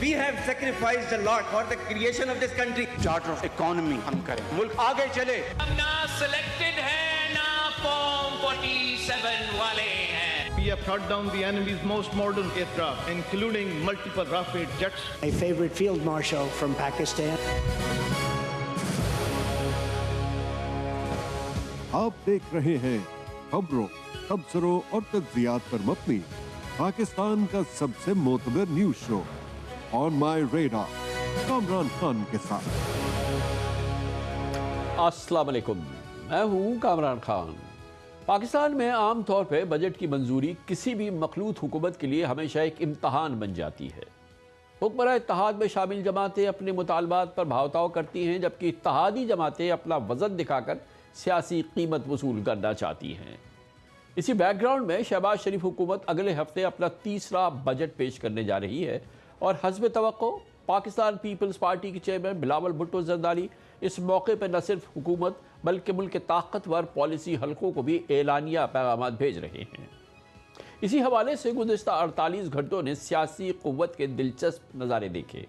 We have sacrificed a lot for the creation of this country. Charter of economy हम करें, मुल्क आगे चले। हम ना सिलेक्टेड है ना फॉर्म 47 वाले हैं। We have shot down the enemy's most modern aircraft, including multiple Rafale jets. My favorite field marshal from Pakistan. आप देख रहे हैं खबरों, तबसरों और तज्जियात पर मबनी पाकिस्तान का सबसे मोतबर news show on my radar Kamran Khan के साथ। अस्सलाम वालेकुम, मैं हूँ कामरान खान। पाकिस्तान में आम तौर पर बजट की मंजूरी किसी भी मखलूत हुकूमत के लिए हमेशा एक इम्तहान बन जाती है। हुक्मरान इत्तेहाद में शामिल जमातें अपने मुतालबात पर भावताव करती हैं, जबकि इत्तेहादी जमातें अपना वजन दिखाकर सियासी कीमत वसूल करना चाहती हैं। इसी बैकग्राउंड में शहबाज शरीफ हुकूमत अगले हफ्ते अपना तीसरा बजट पेश करने जा रही है और हस्ब तवक्को पाकिस्तान पीपल्स पार्टी के चेयरमैन बिलावल भुट्टो जरदारी इस मौके पर न सिर्फ हुकूमत बल्कि मुल्क के ताकतवर पॉलिसी हलकों को भी एलानिया पैगाम भेज रहे हैं। इसी हवाले से गुज़िश्ता 48 घंटों ने सियासी क़ुव्वत के दिलचस्प नज़ारे देखे।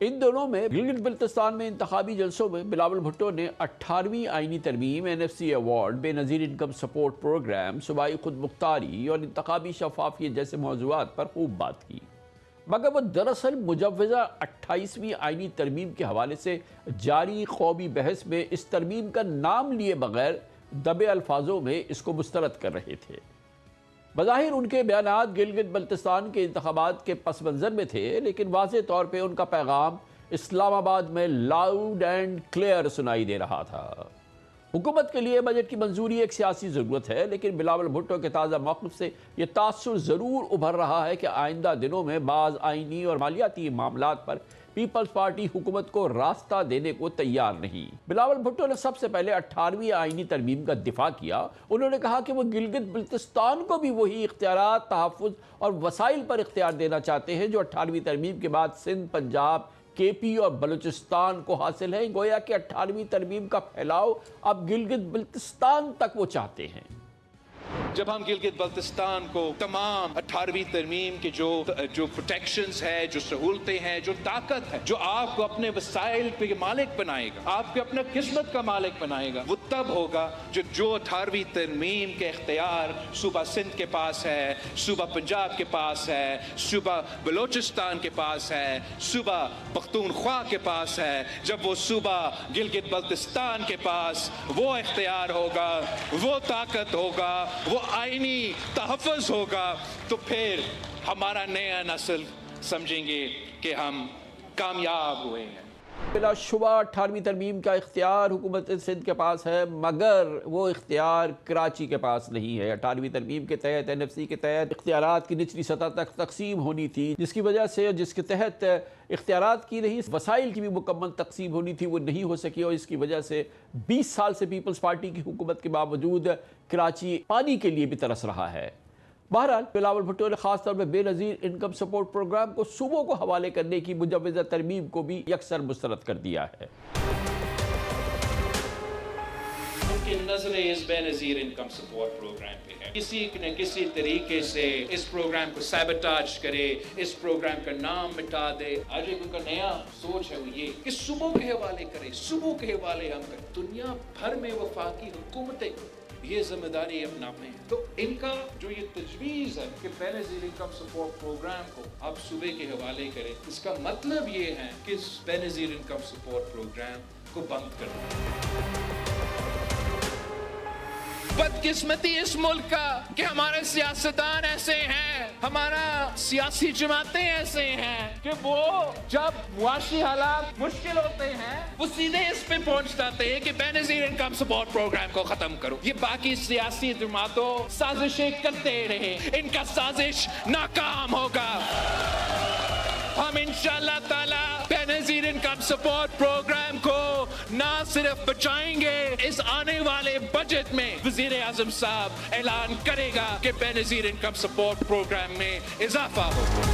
इन दोनों में गिलगित बल्तिस्तान में इंतखाबी जलसों में बिलावल भुट्टो ने 18वीं आईनी तरमीम, NFC award, Benazir income support programme, सूबाई खुद मुख्तारी और इंतखाबी शफाफियत जैसे मौज़ूआत पर खूब बात की। मगर वह दरअसल मुजव्वज़ा 28वीं आईनी तरमीम के हवाले से जारी कौमी बहस में इस तरमीम का नाम लिए बगैर दबे अल्फाजों में इसको मुस्तरद कर रहे थे। बज़ाहिर उनके बयानात गिलगित बल्तिस्तान के इंतखाबात के पस मंज़र में थे, लेकिन वाज़े तौर पे उनका पैगाम इस्लामाबाद में लाउड एंड क्लियर सुनाई दे रहा था। हुकूमत के लिए बजट की मंजूरी एक सियासी ज़रूरत है, लेकिन बिलावल भुट्टो के ताज़ा मौक़िफ़ से ये तासुर ज़रूर उभर रहा है कि आइंदा दिनों में बाज़ आइनी और मालियाती मामलात पर पीपल्स पार्टी हुकूमत को रास्ता देने को तैयार नहीं। बिलावल भुट्टो ने सबसे पहले 18वीं आईनी तरमीम का दिफा किया। उन्होंने कहा कि वो गिलगित बल्तिस्तान को भी वही इख्तियारात, तहफ़्फ़ुज़ और वसाइल पर इख्तियार देना चाहते हैं जो 18वीं तरमीम के बाद सिंध, पंजाब, KP और बलूचिस्तान को हासिल है। गोया कि 18वीं तरमीम का फैलाव अब गिलगित बल्तिस्तान तक वो चाहते हैं। जब हम गिलगित बल्तिस्तान को तमाम 18वीं तरमीम के जो प्रोटेक्शंस है, जो सहूलतें हैं, जो ताकत है, जो आपको अपने वसाइल पे मालिक बनाएगा, आपके अपना किस्मत का मालिक बनाएगा, वो तब होगा जो 18वीं तरमीम के इख्तियार सूबा सिंध के पास है, सूबा पंजाब के पास है, सूबा बलूचिस्तान के पास है, सूबा पख्तूनख्वा के पास है। जब वो सूबा गिलगित बल्तिस्तान के पास वो इख्तियार होगा, वो ताकत होगा, वो आईनी तहफ़्फ़ुज़ होगा, तो फिर हमारा नया नस्ल समझेंगे कि हम कामयाब हुए हैं। बिलाशुबा 18वीं तरमीम का इख्तियार हुकूमत सिंध के पास है, मगर वो इख्तियार कराची के पास नहीं है। 18वीं तरमीम के तहत NFC के तहत इख्तियारात की निचली सतह तक तकसीम होनी थी, जिसकी वजह से जिसके तहत इख्तियारात की नहीं, वसाइल की भी मुकम्मल तकसीम होनी थी, वो नहीं हो सकी और इसकी वजह से 20 साल से पीपल्स पार्टी की हुकूमत के बावजूद कराची पानी के लिए भी तरस रहा है। बहरहाल बिलावल भुट्टो ने खास तौर पर बेनज़ीर इनकम सपोर्ट प्रोग्राम को सूबों को हवाले करने की मुजव्वज़ा तरमीम को भी यकसर मुस्तरद कर दिया है। उनकी नजरें इस बेनज़ीर इनकम सपोर्ट प्रोग्राम पे है, किसी न किसी तरीके से इस प्रोग्राम को सैबोटाज करे, इस प्रोग्राम का नाम मिटा दे। आज एक उनका नया सोच है वो ये कि सूबों के हवाले करे, सूबों के हवाले हम करें। दुनिया भर में वफाकी हुकूमतें ये जिम्मेदारी अपनाते हैं, तो इनका जो ये तजवीज़ है कि बेनज़ीर इनकम सपोर्ट प्रोग्राम को आप सूबे के हवाले करें, इसका मतलब ये है कि इस बेनज़ीर इनकम सपोर्ट प्रोग्राम को बंद कर दें। बदकिस्मती इस मुल्क का कि हमारे सियासतदान ऐसे हैं, हमारा सियासी जमातें ऐसे हैं कि वो जब मुआशी हालात मुश्किल होते हैं वो सीधे इस पे पहुंच जाते हैं कि बेनज़ीर इनकम सपोर्ट प्रोग्राम को खत्म करो। ये बाकी सियासी जमातों साजिशें करते रहे, इनका साजिश नाकाम होगा। हम इंशाअल्लाह ताला बेनज़ीर इनकम सपोर्ट प्रोग्राम को ना सिर्फ बचाएंगे, इस आने वाले बजट में वज़ीर आज़म साहब ऐलान करेगा कि बेनज़ीर इनकम सपोर्ट प्रोग्राम में इजाफा होगा।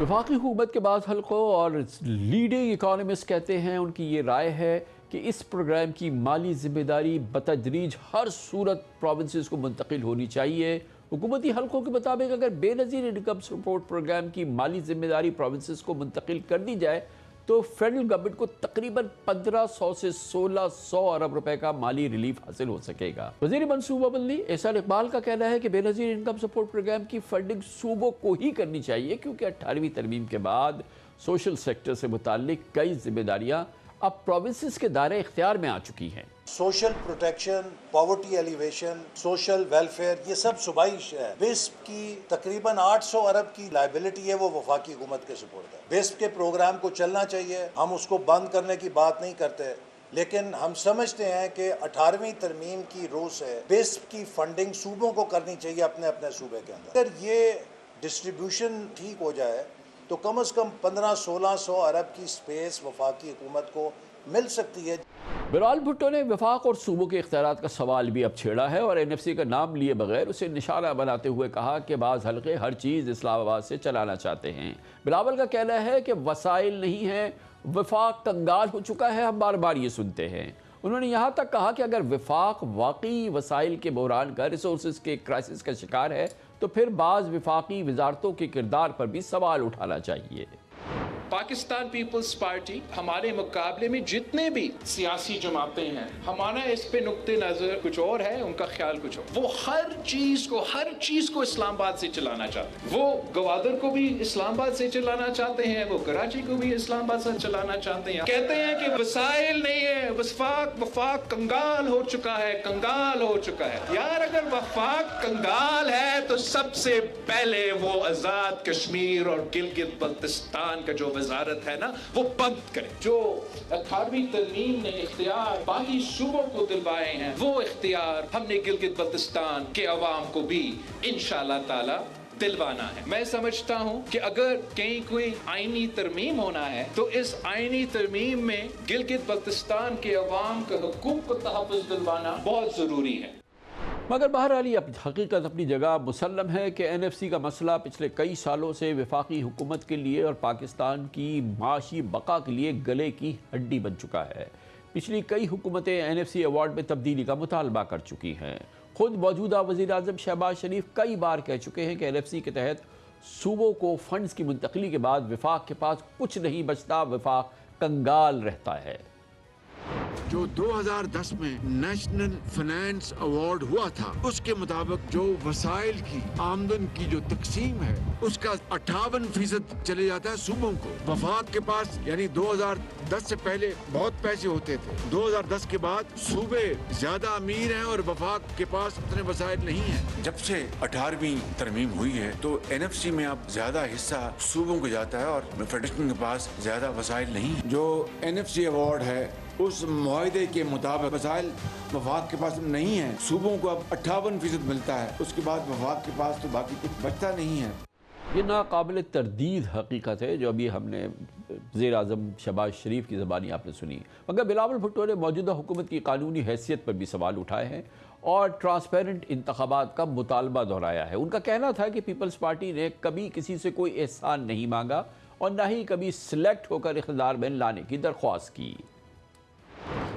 वफाकी हुकूमत के बाद हल्कों और लीडिंग इकोनॉमिस्ट कहते हैं, उनकी ये राय है कि इस प्रोग्राम की माली जिम्मेदारी बतदरीज हर सूरत प्रोविंसेस को मुंतकिल होनी चाहिए, हुकूमती हल्कों के मुताबिक अगर बेनज़ीर इनकम सपोर्ट प्रोग्राम की माली जिम्मेदारी प्रोविंसेस को मुंतकिल कर दी जाए तो फेडरल गवर्नमेंट को तकरीबन 1500 से 1600 अरब रुपए का माली रिलीफ हासिल हो सकेगा। वज़ीर मनसूबाबंदी एहसान इकबाल का कहना है कि बेनज़ीर इनकम सपोर्ट प्रोग्राम की फंडिंग सूबों को ही करनी चाहिए, क्योंकि 18वीं तरमीम के बाद सोशल सेक्टर से मुताल्लिक कई जिम्मेदारियां अब प्रोविंसेस के दायरे इख्तियार में आ चुकी हैं। Social protection, poverty alleviation, social welfare, ये सब सूबाई है। बिस्प की तकरीबन 800 अरब की लाइबिलिटी है, वो वफाकी हुकूमत के सुपुर्द है। बिस्प के प्रोग्राम को चलना चाहिए, हम उसको बंद करने की बात नहीं करते, लेकिन हम समझते हैं कि 18वीं तरमीम की रो से बिस्प की फंडिंग सूबों को करनी चाहिए अपने अपने सूबे के अंदर। अगर ये डिस्ट्रीब्यूशन ठीक हो जाए तो कम से कम 1500-1600 अरब की स्पेस वफाकी हुकूमत को मिल सकती है। बिलावल भुट्टो ने वफाक और सूबों के इख्तियारात का सवाल भी अब छेड़ा है और NFC का नाम लिए बगैर उसे निशाना बनाते हुए कहा कि बाज़ हल्के हर चीज़ इस्लामाबाद से चलाना चाहते हैं। बिलावल का कहना है कि वसाइल नहीं है, वफाक कंगाल हो चुका है, हम बार बार ये सुनते हैं। उन्होंने यहाँ तक कहा कि अगर वफाक वाकई वसाइल के बहरान का, रिसोर्स के क्राइसिस का शिकार है तो फिर बाज़ वफाकी वजारतों के किरदार पर भी सवाल उठाना चाहिए। पाकिस्तान पीपल्स पार्टी हमारे मुकाबले में जितने भी सियासी जमातें हैं, हमारा इस पे नुक्ते नज़र कुछ और है, उनका ख्याल कुछ और। वो हर चीज़ को इस्लामाबाद से चलाना चाहते हैं। वो गवादर को भी इस्लामाबाद से चलाना चाहते हैं, वो कराची को भी इस्लामाबाद से चलाना चाहते हैं। कहते हैं कि वसाइल नहीं है, वफाक कंगाल हो चुका है, कंगाल हो चुका है। यार अगर वफाक कंगाल है तो सबसे पहले वो आज़ाद कश्मीर और गिलगित बल्तिस्तान का जो वजारत है ना, वो बंद करें। जो 18वीं तरमीम ने इख्तियार बाकी सूबों को दिलवाए हैं, वो इख्तियार हमने गिलगित बल्तिस्तान के अवाम को भी इंशाअल्लाह ताला दिलवाना है। मैं समझता हूं कि अगर कहीं कोई आईनी तरमीम होना है तो इस आईनी तरमीम में गिलगित बल्तिस्तान के अवाम के हुकूक को तहफ़्फ़ुज़ दिलवाना बहुत जरूरी है। मगर बहरहाल ये हकीकत अपनी जगह मुसल्लम है कि NFC का मसला पिछले कई सालों से वफाकी हुकूमत के लिए और पाकिस्तान की माशी बका के लिए गले की हड्डी बन चुका है। पिछली कई हुकूमतें NFC अवार्ड में तब्दीली का मुतालबा कर चुकी हैं। खुद मौजूदा वज़ीर आज़म शहबाज शरीफ कई बार कह चुके हैं कि NFC के तहत सूबों को फंड्स की मुंतकली के बाद वफाक के पास कुछ नहीं बचता, वफाक कंगाल रहता है। जो 2010 में नेशनल फाइनेंस अवार्ड हुआ था, उसके मुताबिक जो वसाइल की आमदन की जो तकसीम है उसका 58% चले जाता है सूबों को। वफाक के पास यानी 2010 से पहले बहुत पैसे होते थे, 2010 के बाद सूबे ज्यादा अमीर हैं और वफाक के पास उतने वसाइल नहीं है। जब से 18वीं तरमीम हुई है तो NFC में अब ज्यादा हिस्सा सूबों को जाता है और फेडरेशन के पास ज्यादा वसाइल नहीं है। जो NFC अवार्ड है उस मुआहदे के मुताबिक वसाइल वफाक के पास नहीं है, सूबों को अब 58% मिलता है, उसके बाद वफाक के पास तो बाकी कुछ बचता नहीं है। ये नाकाबिल तरदीद हकीकत है जो अभी हमने वज़ीर आज़म शहबाज शरीफ की ज़बानी आपने सुनी। मगर बिलावल भुट्टो ने मौजूदा हुकूमत की कानूनी हैसियत पर भी सवाल उठाए हैं और ट्रांसपेरेंट इंतखाबात का मुतालबा दोहराया है। उनका कहना था कि पीपल्स पार्टी ने कभी किसी से कोई एहसान नहीं मांगा और न ही कभी सिलेक्ट होकर इख्तियार में लाने की दरख्वास्त की।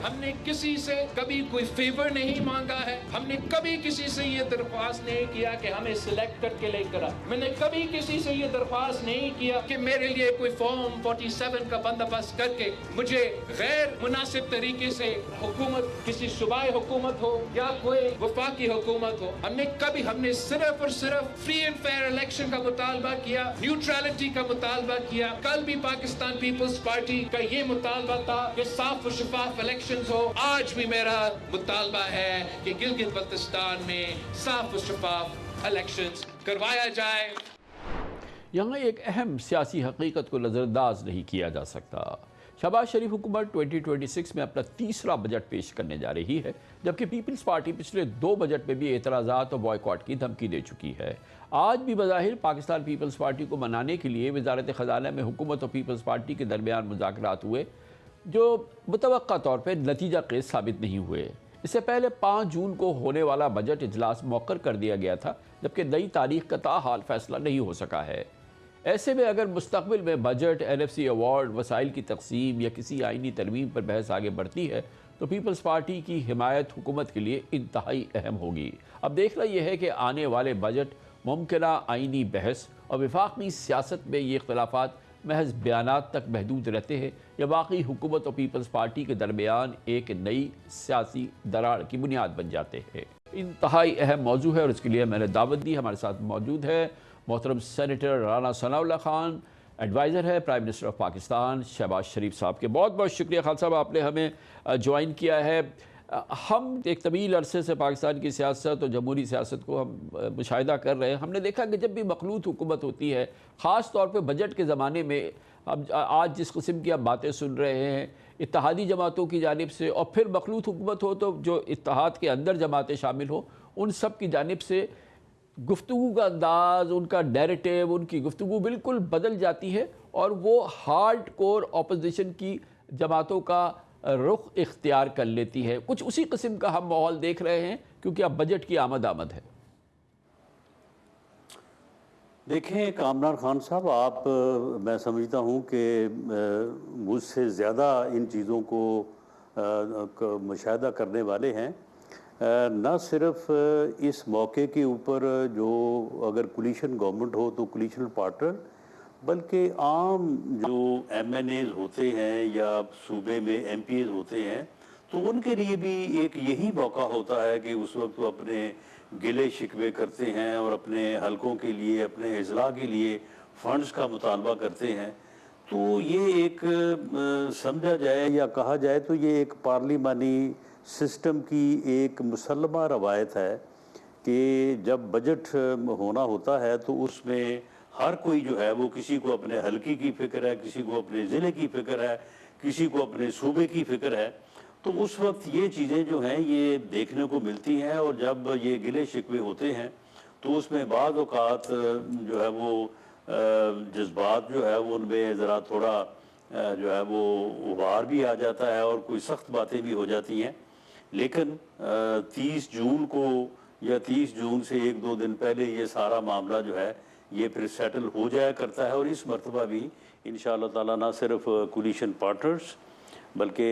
हमने किसी से कभी कोई फेवर नहीं मांगा है, हमने कभी किसी से ये दरख्वास्त नहीं किया कि हमें सिलेक्ट करके लेकर आ। मैंने कभी किसी से ये दरख्वास्त नहीं किया कि मेरे लिए कोई फॉर्म 47 का बंदोबस्त करके मुझे गैर मुनासिब तरीके से हुकूमत, किसी सूबाई हुकूमत हो या कोई वफाकी हुकूमत हो, हमने सिर्फ और सिर्फ फ्री एंड फेयर इलेक्शन का मुतालबा किया, न्यूट्रलिटी का मुतालबा किया। कल भी पाकिस्तान पीपल्स पार्टी का ये मुतालबा था कि साफ और शफाफ इलेक्शन हो। आज भी मेरा मुतालबा है कि गिलगित बल्तिस्तान में साफ और शफाफ इलेक्शंस करवाया जाए। यहाँ एक अहम सियासी हकीकत को नज़रअंदाज नहीं किया जा सकता। शहबाज शरीफ हुकूमत 2026 में अपना तीसरा बजट पेश करने जा रही है, जबकि पीपल्स पार्टी पिछले 2 बजट में भी एतराज़ात और बॉयकॉट की धमकी दे चुकी है। आज भी बज़ाहिर पाकिस्तान पीपल्स पार्टी को मनाने के लिए वज़ारत ख़ज़ाना में हुकूमत और पीपल्स पार्टी के दरमियान मुज़ाकरात हुए, जो मुतवक्का तौर पर नतीजा खेज साबित नहीं हुए। इससे पहले 5 जून को होने वाला बजट इजलास मौखर कर दिया गया था, जबकि नई तारीख का ताहाल फैसला नहीं हो सका है। ऐसे में अगर मुस्तकबिल में बजट, NFC अवार्ड, वसाइल की तकसीम या किसी आइनी तरमीम पर बहस आगे बढ़ती है तो पीपल्स पार्टी की हिमायत हुकूमत के लिए इंतहाई अहम होगी। अब देखना यह है कि आने वाले बजट मुमकिना आइनी बहस और वफाकी सियासत में ये इख्तलाफात महज बयानात तक महदूद रहते हैं या वाकई हुकूमत और पीपल्स पार्टी के दरमियान एक नई सियासी दरार की बुनियाद बन जाते हैं। इंतहाई अहम मौजू है और इसके लिए मैंने दावत दी। हमारे साथ मौजूद है मोहतरम सेनेटर राना सनाउल्लाह खान, एडवाइज़र है prime minister of Pakistan Shahbaz Sharif साहब के। बहुत बहुत शुक्रिया खान साहब, आपने हमें ज्वाइन किया है। हम एक तवील अरसे से पाकिस्तान की सियासत और जमहूरी सियासत को हम मुशाहिदा कर रहे हैं। हमने देखा कि जब भी मखलूत हुकूमत होती है, ख़ास तौर पर बजट के ज़माने में, अब आज जिस किस्म की आप बातें सुन रहे हैं इत्तेहादी जमातों की जानिब से, और फिर मखलूत हुकूमत हो तो जो इत्तेहाद के अंदर जमातें शामिल हो, उन सब की जानिब से गुफ्तगू का अंदाज़, उनका नैरेटिव, उनकी गुफ्तगू बिल्कुल बदल जाती है और वो हार्ड कोर अपोजिशन की जमातों का रुख इख्तियार कर लेती है। कुछ उसी किस्म का हम माहौल देख रहे हैं क्योंकि अब बजट की आमद है। देखें कामरान खान साहब, आप मैं समझता हूँ कि मुझसे ज़्यादा इन चीज़ों को मुशाहिदा करने वाले हैं। न सिर्फ इस मौके के ऊपर जो अगर कोलिशन गवर्नमेंट हो तो कोलिशन पार्टनर, बल्कि आम जो MNAs होते हैं या सूबे में MPs होते हैं, तो उनके लिए भी एक यही मौका होता है कि उस वक्त वो अपने गिले शिकवे करते हैं और अपने हलकों के लिए, अपने अजला के लिए फंड्स का मुतालबा करते हैं। तो ये एक समझा जाए या कहा जाए तो ये एक पार्लिमानी सिस्टम की एक मुसल्लमा रवायत है कि जब बजट होना होता है तो उसमें हर कोई जो है वो किसी को अपने हलके की फ़िक्र है, किसी को अपने ज़िले की फ़िक्र है, किसी को अपने सूबे की फ़िक्र है। तो उस वक्त ये चीज़ें जो हैं ये देखने को मिलती हैं और जब ये गिले शिकवे होते हैं तो उसमें बाज़ औक़ात जो है वो जज्बात जो है वो उनमें ज़रा थोड़ा जो है वो उबार भी आ जाता है और कोई सख्त बातें भी हो जाती हैं। लेकिन 30 जून को या 30 जून से 1-2 दिन पहले ये सारा मामला जो है ये फिर सेटल हो जाया करता है और इस मरतबा भी इंशाअल्लाह ताला ना सिर्फ कोलिशन पार्टनर्स बल्कि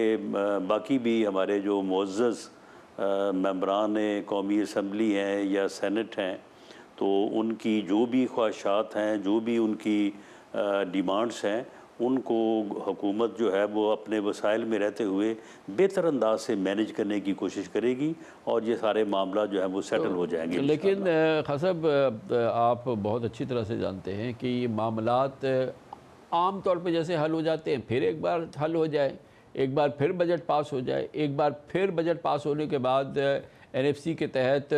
बाकी भी हमारे जो मुअज़्ज़ज़ मेंबरान कौमी असम्बली हैं या सेनेट हैं, तो उनकी जो भी ख्वाहिशात हैं, जो भी उनकी डिमांड्स हैं, उनको हुकूमत जो है वो अपने वसाइल में रहते हुए बेहतर अंदाज से मैनेज करने की कोशिश करेगी और ये सारे मामला जो है वो सेटल हो जाएंगे। लेकिन खान साहब, आप बहुत अच्छी तरह से जानते हैं कि ये मामलात आम तौर पे जैसे हल हो जाते हैं, फिर एक बार हल हो जाए, एक बार फिर बजट पास हो जाए, एक बार फिर बजट पास होने के बाद NFC के तहत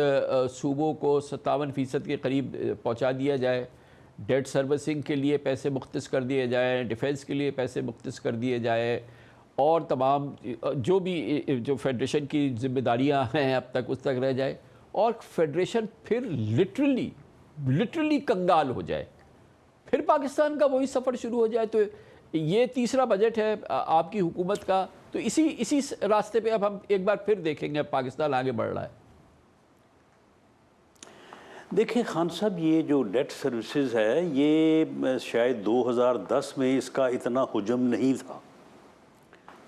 सूबों को 57% के करीब पहुँचा दिया जाए, डेट सर्विसिंग के लिए पैसे मुख्तस कर दिए जाए, डिफेंस के लिए पैसे मुख्तस कर दिए जाए और तमाम जो भी जो फेडरेशन की जिम्मेदारियां हैं अब तक उस तक रह जाए और फेडरेशन फिर लिटरली कंगाल हो जाए, फिर पाकिस्तान का वही सफ़र शुरू हो जाए। तो ये तीसरा बजट है आपकी हुकूमत का, तो इसी रास्ते पे अब हम एक बार फिर देखेंगे पाकिस्तान आगे बढ़ रहा है। देखिए खान साहब, ये जो डेट सर्विसेज है ये शायद 2010 में इसका इतना हुजम नहीं था।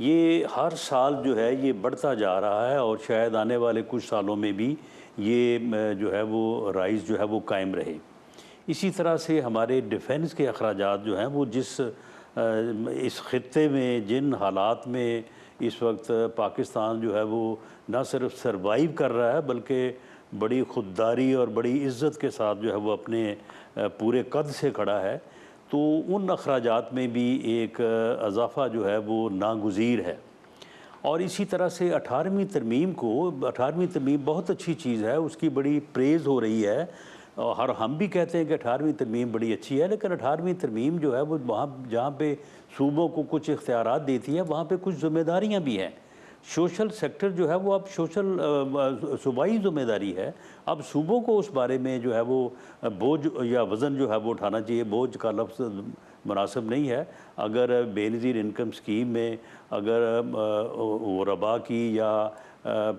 ये हर साल जो है ये बढ़ता जा रहा है और शायद आने वाले कुछ सालों में भी ये जो है वो राइज जो है वो कायम रहे। इसी तरह से हमारे डिफेंस के अखराजात जो हैं वो जिस इस खित्ते में जिन हालात में इस वक्त पाकिस्तान जो है वो ना सिर्फ सरवाइव कर रहा है बल्कि बड़ी खुददारी और बड़ी इज़्ज़त के साथ जो है वो अपने पूरे कद से खड़ा है, तो उन अखराजात में भी एक इजाफ़ा जो है वो नागुज़ीर है। और इसी तरह से 18वीं तरमीम बहुत अच्छी चीज़ है, उसकी बड़ी प्रेज़ हो रही है और हम भी कहते हैं कि 18वीं तरमीम बड़ी अच्छी है, लेकिन 18वीं तरमीम जो है वो वहाँ जहाँ पे सूबों को कुछ इख्तियारात देती है वहाँ पे कुछ ज़िम्मेदारियाँ भी हैं। सोशल सेक्टर जो है वो अब सूबाई ज़िम्मेदारी है। अब सूबों को उस बारे में जो है वो बोझ या वज़न जो है वो उठाना चाहिए। बोझ का लफ्ज़ मुनासिब नहीं है। अगर बेनज़ीर इनकम स्कीम में अगर ग़ुरबा की या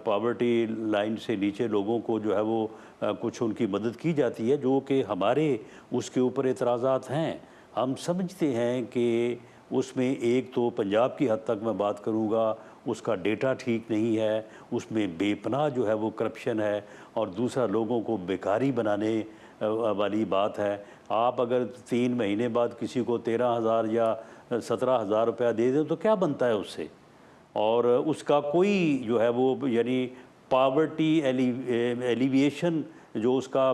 पॉवर्टी लाइन से नीचे लोगों को जो है वो कुछ उनकी मदद की जाती है, जो कि हमारे उसके ऊपर एतराज़ात हैं। हम समझते हैं कि उसमें एक तो पंजाब की हद तक मैं बात करूँगा, उसका डेटा ठीक नहीं है, उसमें बेपनाह जो है वो करप्शन है, और दूसरा लोगों को बेकारी बनाने वाली बात है। आप अगर 3 महीने बाद किसी को 13,000 या 17,000 रुपया दे दें तो क्या बनता है उससे, और उसका कोई जो है वो यानी पावर्टी एलिविएशन जो उसका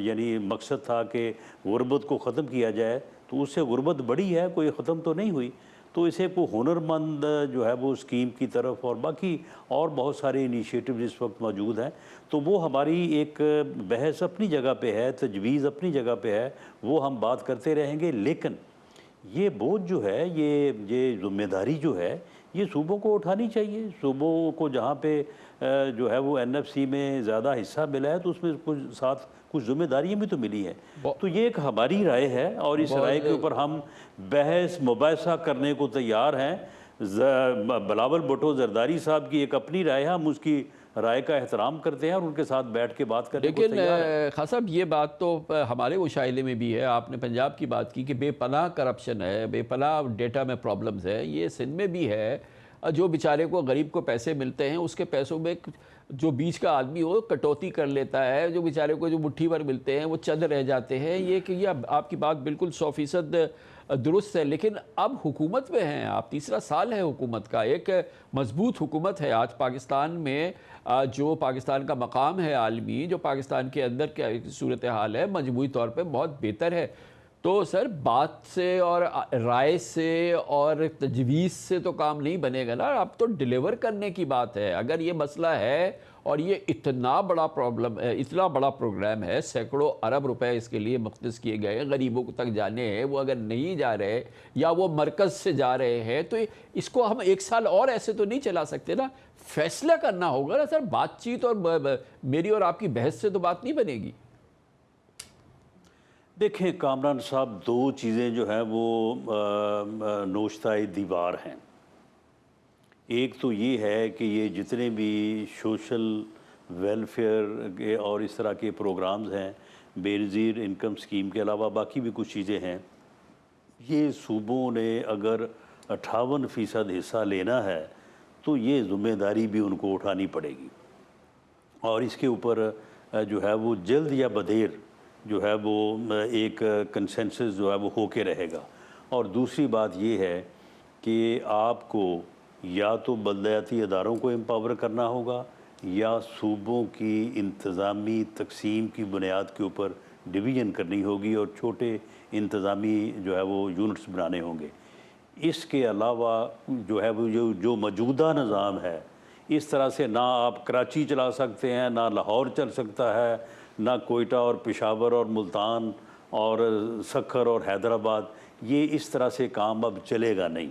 यानी मकसद था कि गुर्बत को ख़त्म किया जाए, तो उससे गुर्बत बढ़ी है, कोई ख़त्म तो नहीं हुई। तो इसे को हुनरमंद जो है वो स्कीम की तरफ और बाकी और बहुत सारे इनिशिएटिव इस वक्त मौजूद हैं, तो वो हमारी एक बहस अपनी जगह पे है, तजवीज़ अपनी जगह पे है, वो हम बात करते रहेंगे। लेकिन ये बोझ जो है, ये जिम्मेदारी जो है, ये सूबों को उठानी चाहिए। सूबों को जहाँ पे जो है वो NFC में ज़्यादा हिस्सा मिला है, तो उसमें कुछ जिम्मेदारियाँ भी तो मिली हैं। तो ये एक हमारी राय है और इस राय के ऊपर हम बहस मुबासा करने को तैयार हैं। बिलावल भुट्टो जरदारी साहब की एक अपनी राय है, हम उसकी राय का एहतराम करते हैं और उनके साथ बैठ के बात करने को तैयार हैं। खान साहब, ये बात तो हमारे मुशाहिदे में भी है। आपने पंजाब की बात की कि बेपनाह करप्शन है, बेपनाह डेटा में प्रॉब्लम्स है, ये सिंध में भी है। जो बेचारे को गरीब को पैसे मिलते हैं, उसके पैसों में जो बीच का आदमी हो कटौती कर लेता है, जो बेचारे को जो मुट्ठी भर मिलते हैं वो चंद रह जाते हैं। ये आपकी बात बिल्कुल 100% दुरुस्त है। लेकिन अब हुकूमत में हैं आप, 3रा साल है हुकूमत का, एक मजबूत हुकूमत है। आज पाकिस्तान में जो पाकिस्तान का मकाम है आलमी, जो पाकिस्तान के अंदर क्या सूरत हाल है, मजमूई तौर पे बहुत बेहतर है। तो सर, बात से और राय से और तजवीज़ से तो काम नहीं बनेगा ना, अब तो डिलीवर करने की बात है। अगर ये मसला है और ये इतना बड़ा प्रॉब्लम है, इतना बड़ा प्रोग्राम है, सैकड़ों अरब रुपए इसके लिए मुख्तस किए गए, गरीबों तक जाने हैं, वो अगर नहीं जा रहे या वो मरकज़ से जा रहे हैं, तो इसको हम 1 साल और ऐसे तो नहीं चला सकते ना। फैसला करना होगा ना सर। बातचीत और मेरी और आपकी बहस से तो बात नहीं बनेगी। देखें कामरान साहब, 2 चीज़ें जो हैं वो नोश्ताए दीवार हैं। एक तो ये है कि ये जितने भी सोशल वेलफेयर के और इस तरह के प्रोग्राम्स हैं, बेनज़ीर इनकम स्कीम के अलावा बाकी भी कुछ चीज़ें हैं, ये सूबों ने अगर 58% हिस्सा लेना है तो ये ज़िम्मेदारी भी उनको उठानी पड़ेगी, और इसके ऊपर जो है वो जल्द या बदेर जो है वो एक कंसेंसस जो है वो होके रहेगा। और दूसरी बात ये है कि आपको या तो बलदयाती अदारों को एम्पावर करना होगा या सूबों की इंतज़ामी तकसीम की बुनियाद के ऊपर डिवीज़न करनी होगी और छोटे इंतज़ामी जो है वो यूनिट्स बनाने होंगे। इसके अलावा जो है वो जो मौजूदा निज़ाम है, इस तरह से ना आप कराची चला सकते हैं, ना लाहौर चल सकता है, ना कोयटा और पेशावर और मुल्तान और सक्खर और हैदराबाद, ये इस तरह से काम अब चलेगा नहीं।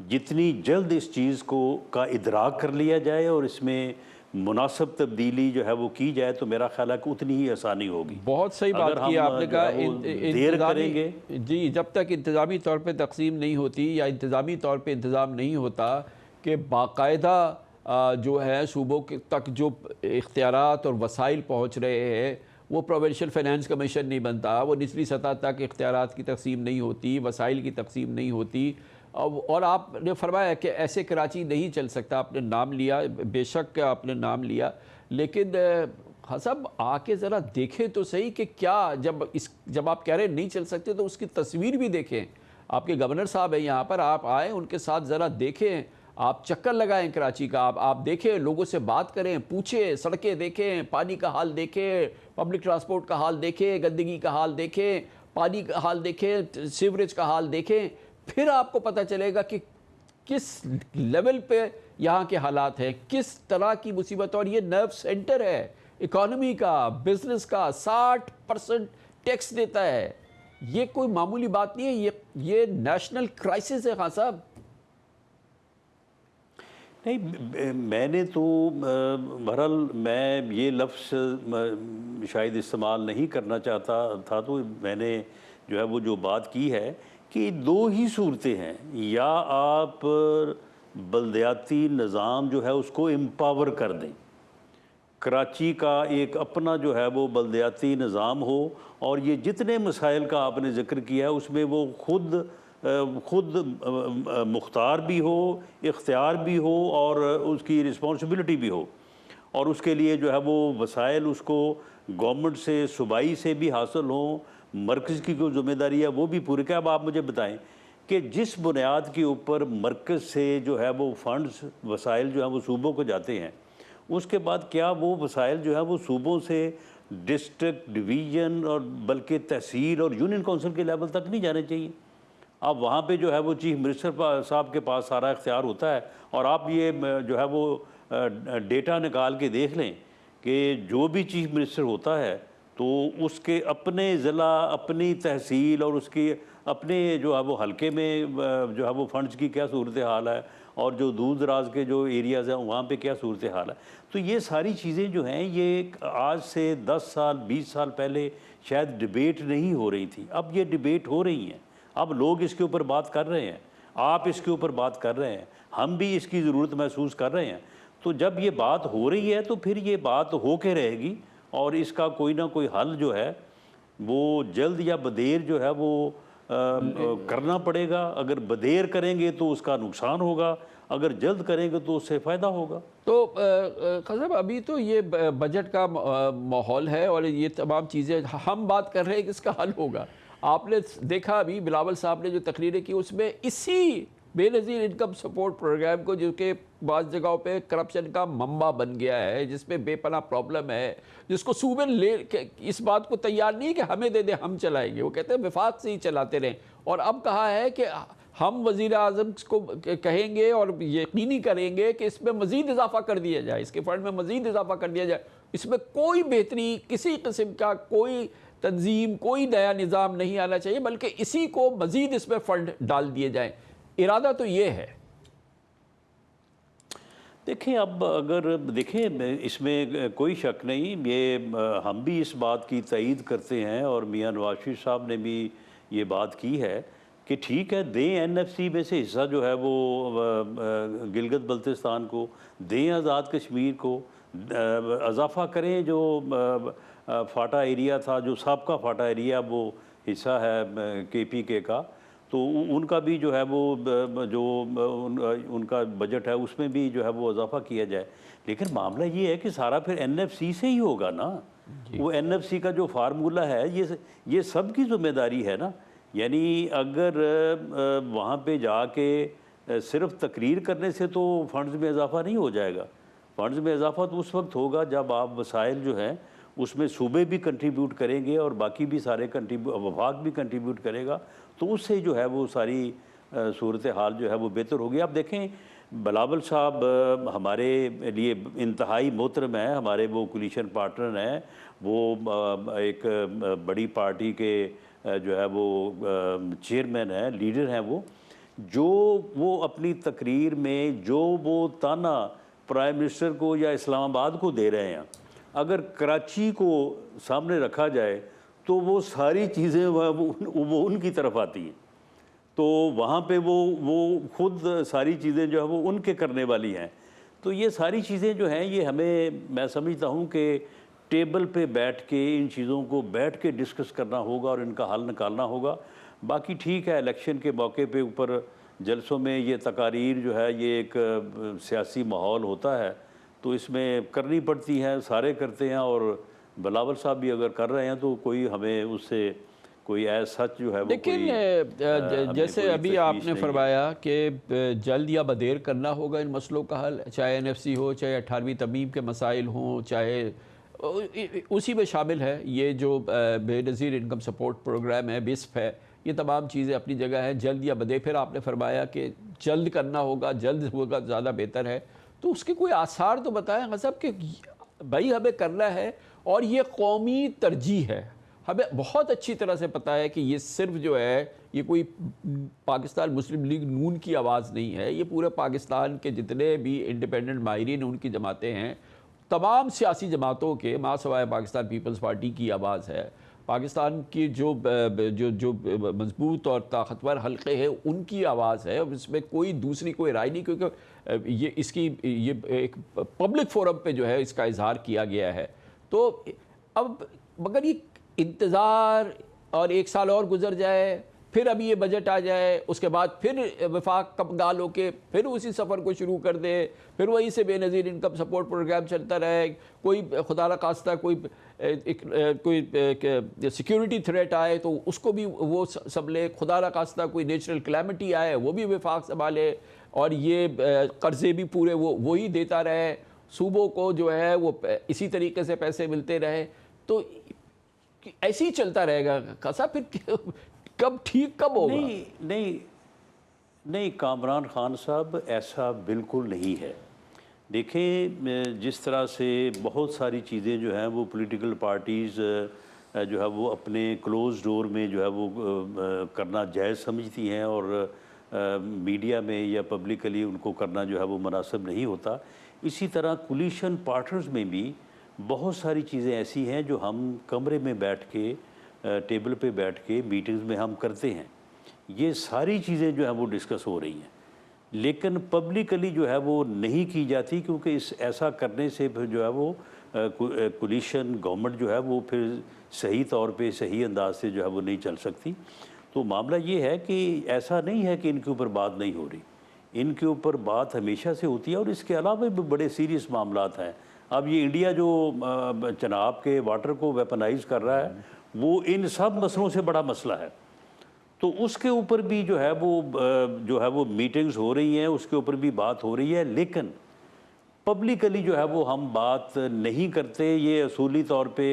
जितनी जल्द इस चीज़ का इदराक कर लिया जाए और इसमें मुनासिब तब्दीली जो है वो की जाए, तो मेरा ख्याल है कि उतनी ही आसानी होगी। बहुत सही बात की आपने कहा। देर करेंगे जी, जब तक इंतज़ामी तौर पे तकसीम नहीं होती या इंतज़ामी तौर पे इंतज़ाम नहीं होता कि बाकायदा जो है सूबों के तक जो इख्तियारात और वसाइल पहुँच रहे हैं, वो प्रोविंशियल फाइनेंस कमीशन नहीं बनता, वो निचली सतह तक इख्तियारात की तकसीम नहीं होती, वसाइल की तकसीम नहीं होती। और आपने फरमाया कि ऐसे कराची नहीं चल सकता, आपने नाम लिया, बेशक आपने नाम लिया, लेकिन हाँ साहब आके ज़रा देखें तो सही कि क्या जब आप कह रहे हैं नहीं चल सकते तो उसकी तस्वीर भी देखें। आपके गवर्नर साहब हैं यहाँ पर, आप आएँ, उनके साथ ज़रा देखें, आप चक्कर लगाएं कराची का, आप देखें, लोगों से बात करें, पूछें, सड़कें देखें, पानी का हाल देखें, पब्लिक ट्रांसपोर्ट का हाल देखें, गंदगी का हाल देखें, पानी का हाल देखें, सीवरेज का हाल देखें, फिर आपको पता चलेगा कि किस लेवल पे यहाँ के हालात हैं, किस तरह की मुसीबत। और ये नर्व सेंटर है इकॉनमी का, बिजनेस का, 60% टैक्स देता है। ये कोई मामूली बात नहीं है, ये नेशनल क्राइसिस है खान साहब। नहीं, मैंने तो बहरहाल मैं ये लफ्ज़ शायद इस्तेमाल नहीं करना चाहता था, तो मैंने जो है वो जो बात की है कि 2 ही सूरतें हैं, या आप बलदियाती निज़ाम जो है उसको एम्पावर कर दें, कराची का एक अपना जो है वो बलदियाती निज़ाम हो, और ये जितने मसाइल का आपने ज़िक्र किया है उसमें वो खुद खुद मुख्तार भी हो, इख्तियार भी हो और उसकी रिस्पॉन्सिबिलिटी भी हो, और उसके लिए जो है वो वसाइल उसको गवर्नमेंट से, सूबाई से भी हासिल हों, मरकज़ की कोई ज़िम्मेदारी है वो भी पूरी। क्या अब आप मुझे बताएं कि जिस बुनियाद के ऊपर मरकज़ से जो है वो फ़ंड्स, वसाइल जो है वो सूबों को जाते हैं, उसके बाद क्या वो वसाइल जो है वो सूबों से डिस्ट्रिक्ट, डिवीज़न और बल्कि तहसील और यूनियन काउंसिल के लेवल तक नहीं जाने चाहिए? अब वहाँ पे जो है वो चीफ मिनिस्टर साहब के पास सारा इख्तियार होता है, और आप ये जो है वो डेटा निकाल के देख लें कि जो भी चीफ मिनिस्टर होता है तो उसके अपने ज़िला, अपनी तहसील और उसकी अपने जो है वो हलके में जो है वो फंड्स की क्या सूरत हाल है, और जो दूर दराज के जो एरियाज़ हैं वहाँ पे क्या सूरत हाल है। तो ये सारी चीज़ें जो हैं ये आज से 10 साल 20 साल पहले शायद डिबेट नहीं हो रही थी, अब ये डिबेट हो रही हैं। अब लोग इसके ऊपर बात कर रहे हैं, आप इसके ऊपर बात कर रहे हैं, हम भी इसकी ज़रूरत महसूस कर रहे हैं। तो जब ये बात हो रही है तो फिर ये बात हो के रहेगी, और इसका कोई ना कोई हल जो है वो जल्द या बदेर जो है वो करना पड़ेगा। अगर बदेर करेंगे तो उसका नुकसान होगा, अगर जल्द करेंगे तो उससे फ़ायदा होगा। तो खान साहब, अभी तो ये बजट का माहौल है और ये तमाम चीज़ें हम बात कर रहे हैं कि इसका हल होगा। आपने देखा अभी बिलावल साहब ने जो तकरीरें की उसमें इसी बेनज़ीर इनकम सपोर्ट प्रोग्राम को, जो कि बाज़ जगहों पे करप्शन का मम्बा बन गया है, जिसमें बेपनाह प्रॉब्लम है, जिसको सूबे ले इस बात को तैयार नहीं कि हमें दे दे हम चलाएंगे, वो कहते हैं विफाक से ही चलाते रहें। और अब कहा है कि हम वज़ीर आज़म को कहेंगे और यकीनी करेंगे कि इसमें मज़ीद इजाफा कर दिया जाए, इसके फंड में मज़ीद इजाफा कर दिया जाए। इसमें कोई बेहतरी, किसी किस्म का कोई तंजीम, कोई नया निज़ाम नहीं आना चाहिए, बल्कि इसी को मज़ीद इसमें फ़ंड डाल दिए जाएँ। इरादा तो ये है। देखें, अब अगर देखें इसमें कोई शक नहीं, ये हम भी इस बात की तईद करते हैं और मियां नवाज शरीफ साहब ने भी ये बात की है कि ठीक है, दें NFC में से हिस्सा जो है वो गिलगित बल्तिस्तान को, दें आज़ाद कश्मीर को, इजाफ़ा करें जो फाटा एरिया था, जो साबका फाटा एरिया वो हिस्सा है KPK का, तो उनका भी जो है वो जो उनका बजट है उसमें भी जो है वो इजाफा किया जाए। लेकिन मामला ये है कि सारा फिर NFC से ही होगा ना। वो NFC का जो फार्मूला है ये सब की जिम्मेदारी है ना। यानी अगर वहाँ पे जाके सिर्फ तकरीर करने से तो फंड्स में इजाफा नहीं हो जाएगा। फंड्स में इजाफा तो उस वक्त होगा जब आप वसाइल जो हैं उसमें सूबे भी कंट्रीब्यूट करेंगे और बाकी भी सारे वफाक भी कंट्रीब्यूट करेगा, तो उससे जो है वो सारी सूरत हाल जो है वो बेहतर होगी। आप देखें, बिलावल साहब हमारे लिए इंतहाई मोहतरम है, हमारे वो कोलिशन पार्टनर हैं, वो एक बड़ी पार्टी के जो है वो चेयरमैन है, लीडर हैं वो अपनी तकरीर में जो वो ताना प्राइम मिनिस्टर को या इस्लामाबाद को दे रहे हैं, अगर कराची को सामने रखा जाए तो वो सारी चीज़ें वो उनकी तरफ आती हैं। तो वहाँ पे वो खुद सारी चीज़ें जो है वो उनके करने वाली हैं। तो ये सारी चीज़ें जो हैं ये हमें, मैं समझता हूँ कि टेबल पे बैठ के इन चीज़ों को बैठ के डिस्कस करना होगा और इनका हल निकालना होगा। बाकी ठीक है, इलेक्शन के मौके पे ऊपर जलसों में ये तकारीर जो है ये एक सियासी माहौल होता है, तो इसमें करनी पड़ती है, सारे करते हैं, और बिलावल साहब भी अगर कर रहे हैं तो कोई हमें उससे कोई सच जो है वो, लेकिन जैसे अभी आपने फरमाया कि जल्द या बदेर करना होगा इन मसलों का हल, चाहे NFC हो, चाहे 18वीं तरमीम के मसाइल हों, चाहे उसी में शामिल है ये जो बेनज़ीर इनकम सपोर्ट प्रोग्राम है, बिस्प है, ये तमाम चीज़ें अपनी जगह हैं। जल्द या बदेर, फिर आपने फरमाया कि जल्द करना होगा, जल्द होगा ज़्यादा बेहतर है, तो उसके कोई आसार तो बताएं मतलब कि भाई हमें करना है और ये कौमी तरजीह है। हमें बहुत अच्छी तरह से पता है कि ये सिर्फ जो है ये कोई पाकिस्तान मुस्लिम लीग नून की आवाज़ नहीं है, ये पूरे पाकिस्तान के जितने भी इंडिपेंडेंट माहिरीन उनकी जमातें हैं, तमाम सियासी जमातों के मासवाए पाकिस्तान पीपल्स पार्टी की आवाज़ है। पाकिस्तान की जो मजबूत और ताकतवर हल्के हैं उनकी आवाज़ है, इसमें कोई दूसरी कोई राय नहीं, क्योंकि ये एक पब्लिक फोरम पे जो है इसका इजहार किया गया है। तो अब मगर ये इंतज़ार और 1 साल और गुजर जाए फिर अभी ये बजट आ जाए, उसके बाद फिर वफाक कब होके फिर उसी सफ़र को शुरू कर दे, फिर वहीं से बेनज़ीर इनकम सपोर्ट प्रोग्राम चलता रहे, कोई खुदा न खास्ता कोई सिक्योरिटी थ्रेट आए तो उसको भी वो संभले, खुदा न खास्ता कोई नेचुरल कैलेमिटी आए वो भी वफाक संभाले, और ये कर्ज़े भी पूरे वो ही देता रहे, सूबों को जो है वो इसी तरीके से पैसे मिलते रहे, तो ऐसे ही चलता रहेगा खासा। फिर कब ठीक कब होगा? नहीं कामरान खान साहब, ऐसा बिल्कुल नहीं है। देखें, जिस तरह से बहुत सारी चीज़ें जो हैं वो पॉलिटिकल पार्टीज़ जो है वो अपने क्लोज डोर में जो है वो करना जायज़ समझती हैं, और मीडिया में या पब्लिकली उनको करना जो है वो मुनासिब नहीं होता। इसी तरह कोलिशन पार्टनर्स में भी बहुत सारी चीज़ें ऐसी हैं जो हम कमरे में बैठ के टेबल पे बैठ के मीटिंग्स में हम करते हैं, ये सारी चीज़ें जो है वो डिस्कस हो रही हैं, लेकिन पब्लिकली जो है वो नहीं की जाती, क्योंकि ऐसा करने से फिर जो है वो कोलिशन गवर्नमेंट जो है वो फिर सही तौर पे सही अंदाज से जो है वो नहीं चल सकती। तो मामला ये है कि ऐसा नहीं है कि इनके ऊपर बात नहीं हो रही, इनके ऊपर बात हमेशा से होती है, और इसके अलावा भी बड़े सीरियस मामलात हैं। अब ये इंडिया जो चनाब के वाटर को वेपनाइज कर रहा है, वो इन सब मसलों से बड़ा मसला है, तो उसके ऊपर भी जो है वो मीटिंग्स हो रही हैं, उसके ऊपर भी बात हो रही है, लेकिन पब्लिकली जो है वो हम बात नहीं करते। ये असूली तौर पे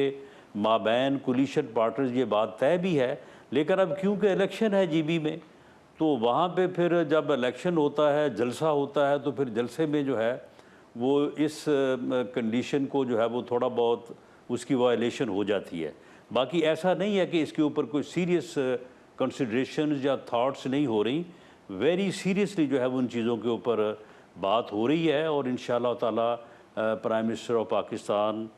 माबैन कोलिशन पार्टनर्स ये बात तय भी है, लेकिन अब क्योंकि इलेक्शन है जीबी में, तो वहाँ पे फिर जब इलेक्शन होता है, जलसा होता है, तो फिर जलसे में जो है वो इस कंडीशन को जो है वो थोड़ा बहुत उसकी वायलेशन हो जाती है। बाकी ऐसा नहीं है कि इसके ऊपर कोई सीरियस कंसिडरेशंस या थॉट्स नहीं हो रही, वेरी सीरियसली जो है वो उन चीज़ों के ऊपर बात हो रही है, और इंशाअल्लाह ताला प्राइम मिनिस्टर ऑफ पाकिस्तान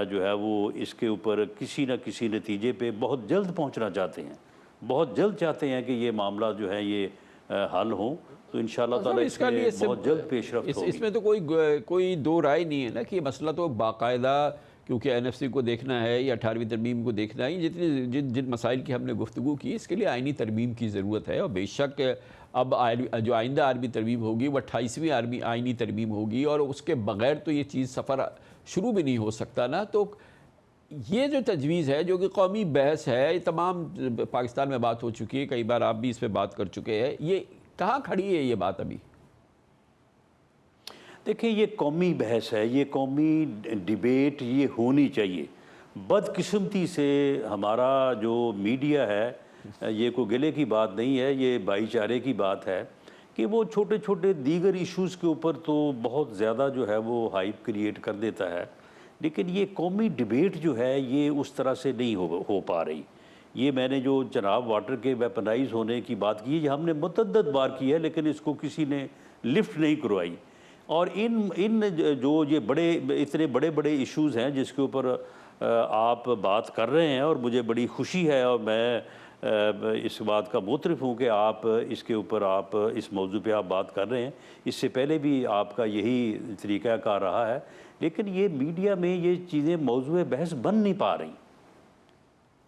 जो है वो इसके ऊपर किसी न किसी नतीजे पे बहुत जल्द पहुंचना चाहते हैं, बहुत जल्द चाहते हैं कि ये मामला जो है ये हल हो, तो इंशाअल्लाह ताला इसका लिए बहुत जल्द पेशरफ्त होगी। इसमें तो कोई दो राय नहीं है ना कि ये मसला तो बाकायदा, क्योंकि NFC को देखना है या 18वीं तरमीम को देखना है, जिन मसाइल की हमने गुफ्तगू की, इसके लिए आइनी तरमीम की ज़रूरत है, और बेशक अब जो आइंदा आर्मी तरमीम होगी वो 28वीं आइनी तरमीम होगी, और उसके बग़ैर तो ये चीज़ सफ़र शुरू भी नहीं हो सकता ना। तो ये जो तजवीज़ है, जो कि कौमी बहस है, ये तमाम पाकिस्तान में बात हो चुकी है, कई बार आप भी इस पर बात कर चुके हैं, ये कहाँ खड़ी है ये बात अभी? देखिए, ये कौमी बहस है, ये कौमी डिबेट ये होनी चाहिए। बदकिस्मती से हमारा जो मीडिया है, ये कोई गिले की बात नहीं है, ये भाईचारे की बात है कि वो छोटे छोटे दीगर इश्यूज़ के ऊपर तो बहुत ज़्यादा जो है वो हाइप क्रिएट कर देता है, लेकिन ये कौमी डिबेट जो है ये उस तरह से नहीं हो पा रही। ये मैंने जो चनाब वाटर के वेपनाइज होने की बात की, ये हमने मुतअद्दिद बार की है, लेकिन इसको किसी ने लिफ्ट नहीं करवाई। और इन जो ये इतने बड़े बड़े इश्यूज़ हैं जिसके ऊपर आप बात कर रहे हैं, और मुझे बड़ी खुशी है, और मैं इस बात का मुतरफ़ हूँ कि आप इसके ऊपर आप इस मौजू पे आप बात कर रहे हैं। इससे पहले भी आपका यही तरीक़ाकार रहा है, लेकिन ये मीडिया में ये चीज़ें मौजू बहस बन नहीं पा रही,